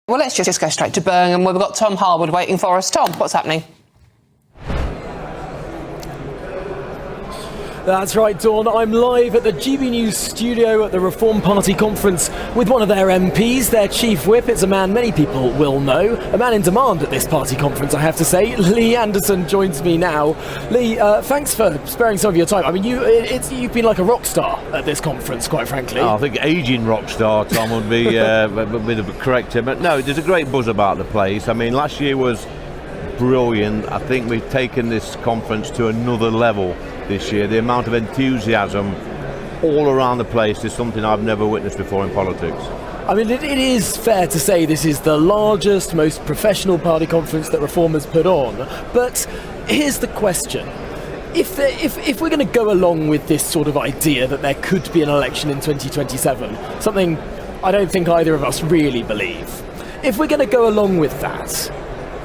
Well, let's just go straight to Birmingham, where we've got Tom Harwood waiting for us. Tom, what's happening? That's right, Dawn. I'm live at the GB News studio at the Reform Party conference with one of their MPs, their chief whip. It's a man many people will know, a man in demand at this party conference, I have to say. Lee Anderson joins me now. Lee, thanks for sparing some of your time. I mean, you've been like a rock star at this conference, quite frankly. I think aging rock star, Tom, would be a bit of a corrector. But no, there's a great buzz about the place. I mean, last year was brilliant. I think we've taken this conference to another level this year. The amount of enthusiasm all around the place is something I've never witnessed before in politics. I mean, it is fair to say this is the largest, most professional party conference that Reform has put on. But here's the question. If we're going to go along with this sort of idea that there could be an election in 2027, something I don't think either of us really believe, if we're going to go along with that,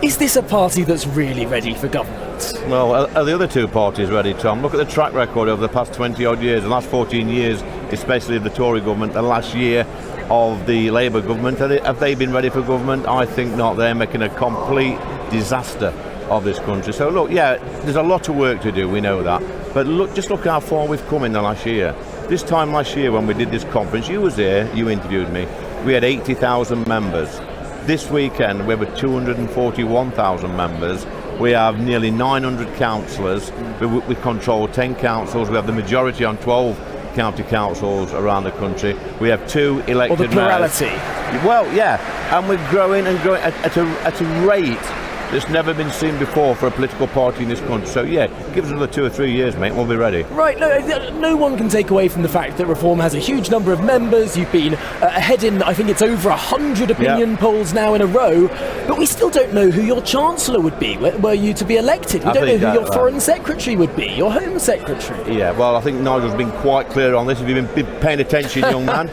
is this a party that's really ready for government? Well, are the other two parties ready, Tom? Look at the track record over the past 20 odd years, the last 14 years, especially of the Tory government, the last year of the Labour government. Have they been ready for government? I think not. They're making a complete disaster of this country. So look, yeah, there's a lot of work to do, we know that. But look, just look how far we've come in the last year. This time last year when we did this conference, you was there, you interviewed me, we had 80,000 members. This weekend we have 241,000 members. We have nearly 900 councillors. We control 10 councils. We have the majority on 12 county councils around the country. We have 2 elected mayors. Or the plurality. Well, yeah, and we're growing and growing at a rate that's never been seen before for a political party in this country. So yeah, give us another 2 or 3 years, mate, and we'll be ready. Right, no one can take away from the fact that Reform has a huge number of members. You've been ahead in, I think it's over 100 opinion polls now in a row, but we still don't know who your Chancellor would be were you to be elected. We don't know who your Foreign Secretary would be, your Home Secretary. Yeah, well, I think Nigel's been quite clear on this. If you've been paying attention, young man,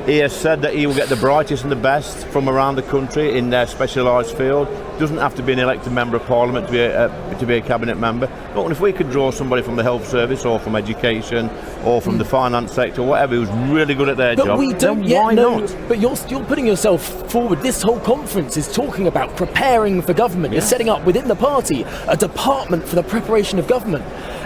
he has said that he will get the brightest and the best from around the country in their specialised field. Doesn't have to be an elected member of Parliament to be a cabinet member. But if we could draw somebody from the health service or from education or from the finance sector, whatever, who's really good at their job, we don't then yet why know. not? But you're putting yourself forward. This whole conference is talking about preparing for government. You're setting up within the party a department for the preparation of government.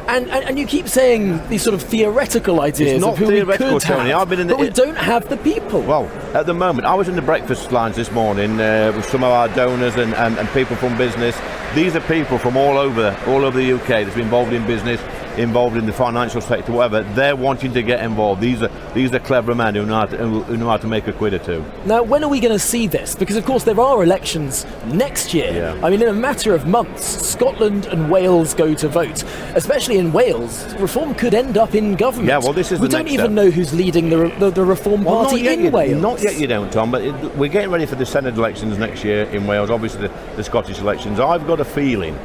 And you keep saying these sort of theoretical ideas of who we could Tony. have, but we don't have the people. Well, at the moment, I was in the breakfast lines this morning with some of our donors and people from business. These are people from all over the UK that's been involved in business, involved in the financial sector, whatever. They're wanting to get involved. These are clever men who know how to make a quid or two. Now, when are we going to see this? Because, of course, there are elections next year. Yeah. I mean, in a matter of months, Scotland and Wales go to vote. Especially in Wales, Reform could end up in government. Yeah, well, this is we the don't next even step. know who's leading the Reform Party in Wales. Not yet, you don't, Tom. But we're getting ready for the Senate elections next year in Wales. Obviously, the Scottish elections. I've got a feeling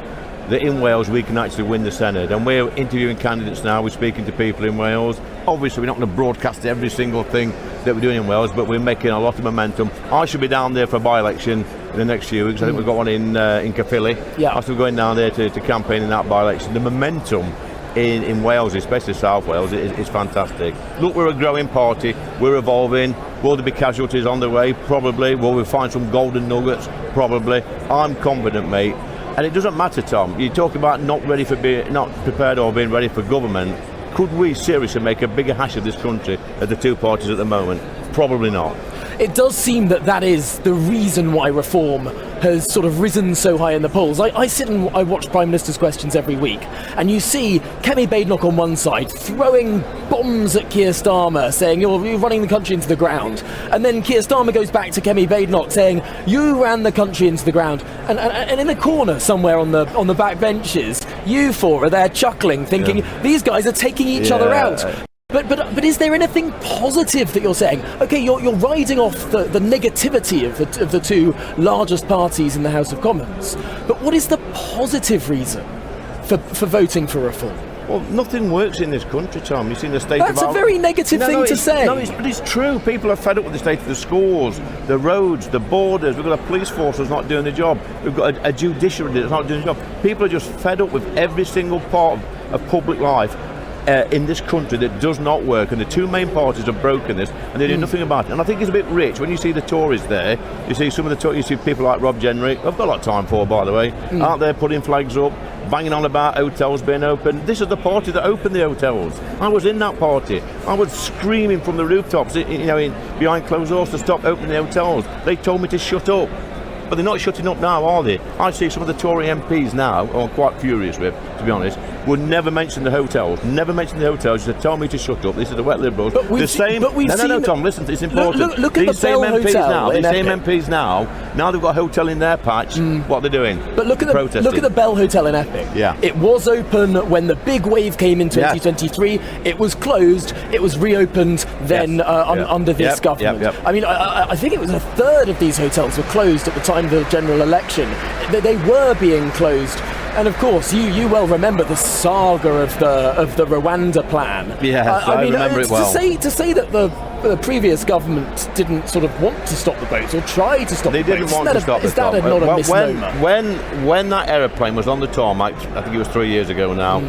that in Wales we can actually win the Senate, and we're interviewing candidates now. We're speaking to people in Wales. Obviously we're not going to broadcast every single thing that we're doing in Wales, but we're making a lot of momentum. I should be down there for a by-election in the next few weeks. I think we've got one in Caerphilly. Yeah. I should be going down there to campaign in that by-election. The momentum in Wales, especially South Wales, is fantastic. Look, we're a growing party, we're evolving. Will there be casualties on the way? Probably. Will we find some golden nuggets? Probably. I'm confident, mate. And it doesn't matter, Tom. You talk about not prepared or being ready for government. Could we seriously make a bigger hash of this country as the two parties at the moment? Probably not. It does seem that is the reason why Reform has sort of risen so high in the polls. I sit and I watch Prime Minister's Questions every week, and you see Kemi Badenoch on one side throwing bombs at Keir Starmer, saying you're running the country into the ground, and then Keir Starmer goes back to Kemi Badenoch saying you ran the country into the ground, and in the corner somewhere on the back benches, you four are there chuckling, thinking these guys are taking each other out. But is there anything positive that you're saying? Okay, you're riding off the negativity of the two largest parties in the House of Commons. But what is the positive reason for voting for Reform? Well, nothing works in this country, Tom. You've seen the state of our... That's a very negative thing to say. No, but it's true. People are fed up with the state of the schools, the roads, the borders. We've got a police force that's not doing the job. We've got a judiciary that's not doing the job. People are just fed up with every single part of public life. in this country that does not work, and the two main parties have broken this, and they do nothing about it. And I think it's a bit rich when you see the Tories there. You see some of the you see people like Rob Jenrick. I've got a lot of time for, by the way, out there putting flags up, banging on about hotels being open. This is the party that opened the hotels. I was in that party. I was screaming from the rooftops, behind closed doors to stop opening the hotels. They told me to shut up. But they're not shutting up now, are they? I see some of the Tory MPs now, who I'm quite furious with, to be honest, would never mention the hotels. Never mention the hotels. They tell me to shut up. These are the wet Liberals. No, Tom, listen, it's important. Look at the Bell Hotel. These same MPs now they've got a hotel in their patch. What are they doing? But look at the Bell Hotel in Epping. Yeah. It was open when the big wave came in 2023. It was closed. It was reopened then under this government. I mean, I think it was a third of these hotels were closed at the time of the general election. They were being closed. And of course, you well remember the saga of the Rwanda plan. Yes, I remember it well. To say that the previous government didn't sort of want to stop the boats or try to stop the boats. They didn't want to stop the boats. Is that not a misnomer? When that aeroplane was on the tarmac, I think it was 3 years ago now,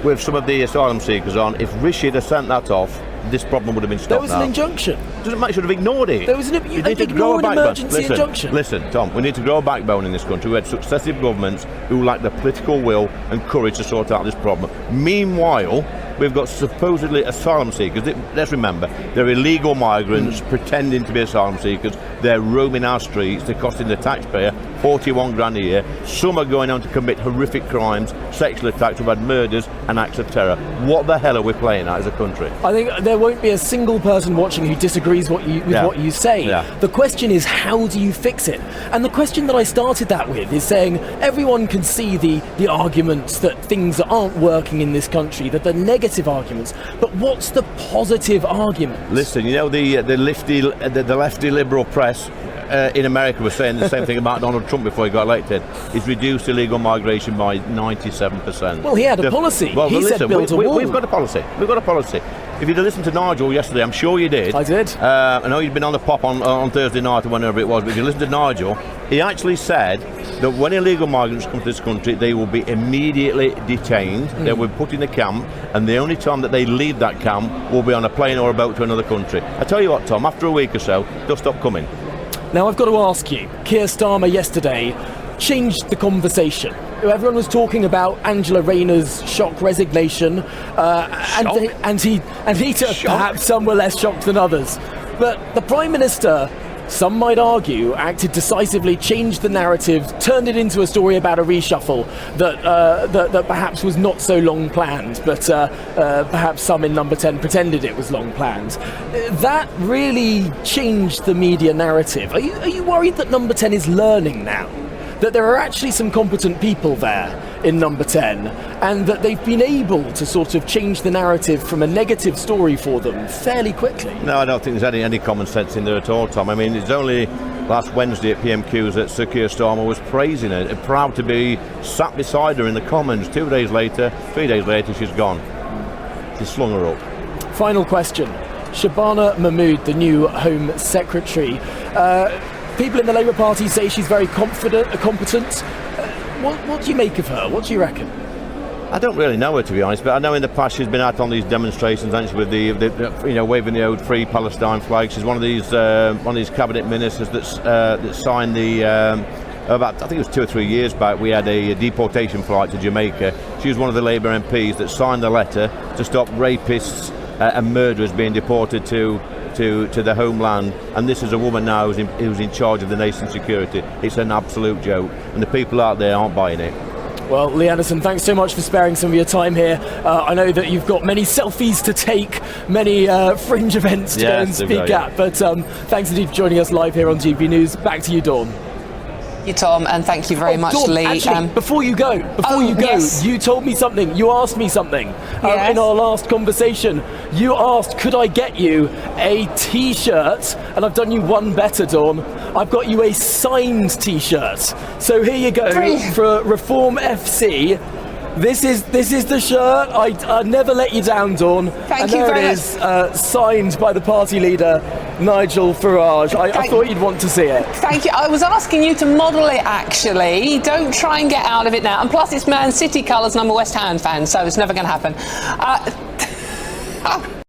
with some of the asylum seekers on, if Rishi had sent that off, this problem would have been stopped. There was an injunction. Doesn't matter, should have ignored it. There was an emergency injunction. Listen, Tom, we need to grow a backbone in this country. We had successive governments who lack the political will and courage to sort out this problem. Meanwhile, we've got supposedly asylum seekers. Let's remember, they're illegal migrants pretending to be asylum seekers. They're roaming our streets. They're costing the taxpayer 41 grand a year. Some are going on to commit horrific crimes, sexual attacks. We've had murders and acts of terror. What the hell are we playing at as a country? I think there won't be a single person watching who disagrees with what you say. The question is, how do you fix it? And the question that I started that with is saying everyone can see the arguments that things aren't working in this country, that the negative arguments, but what's the positive argument? Listen, the lefty liberal press in America was saying the same thing about Donald Trump before he got elected. He's reduced illegal migration by 97%. Well, he had a policy. He said build a wall. We've got a policy. If you'd have listened to Nigel yesterday, I'm sure you did. I did. I know you'd been on the pop on Thursday night or whenever it was, but if you listened to Nigel, he actually said that when illegal migrants come to this country, they will be immediately detained. They will be put in a camp, and the only time that they leave that camp will be on a plane or a boat to another country. I tell you what, Tom, after a week or so, they'll stop coming. Now, I've got to ask you, Keir Starmer yesterday changed the conversation. Everyone was talking about Angela Rayner's shock resignation, and he took perhaps some were less shocked than others. But the Prime Minister, some might argue, acted decisively, changed the narrative, turned it into a story about a reshuffle that perhaps was not so long planned, but perhaps some in Number 10 pretended it was long planned. That really changed the media narrative. Are you worried that Number 10 is learning now? That there are actually some competent people there in Number 10, and that they've been able to sort of change the narrative from a negative story for them fairly quickly? No, I don't think there's any common sense in there at all, Tom. I mean, it's only last Wednesday at PMQs that Sir Keir Starmer was praising her, and proud to be sat beside her in the Commons. 3 days later, she's gone. She's slung her up. Final question. Shabana Mahmood, the new Home Secretary. People in the Labour Party say she's very competent. What do you make of her? What do you reckon? I don't really know her, to be honest, but I know in the past she's been out on these demonstrations, actually, with the waving the old Free Palestine flag. She's one of these cabinet ministers that signed the. About, I think it was 2 or 3 years back, we had a deportation flight to Jamaica. She was one of the Labour MPs that signed the letter to stop rapists and murderers being deported to the homeland, and this is a woman now who's in charge of the nation's security. It's an absolute joke, and the people out there aren't buying it. Well, Lee Anderson, thanks so much for sparing some of your time here. I know that you've got many selfies to take, many fringe events to go and speak at, but thanks indeed for joining us live here on GB News. Back to you, Dawn. You, Tom, and thank you very much, Dawn, Lee. Actually, before you go, yes. you told me something. You asked me something Yes. in our last conversation. You asked, could I get you a T-shirt? And I've done you one better, Dawn. I've got you a signed T-shirt. So here you go. Brilliant. For Reform FC. This is the shirt. I never let you down, Dawn. Thank you very much. Signed by the party leader, Nigel Farage. I thought you'd want to see it. Thank you. I was asking you to model it, actually. Don't try and get out of it now. And plus, it's Man City colours, and I'm a West Ham fan, so it's never going to happen.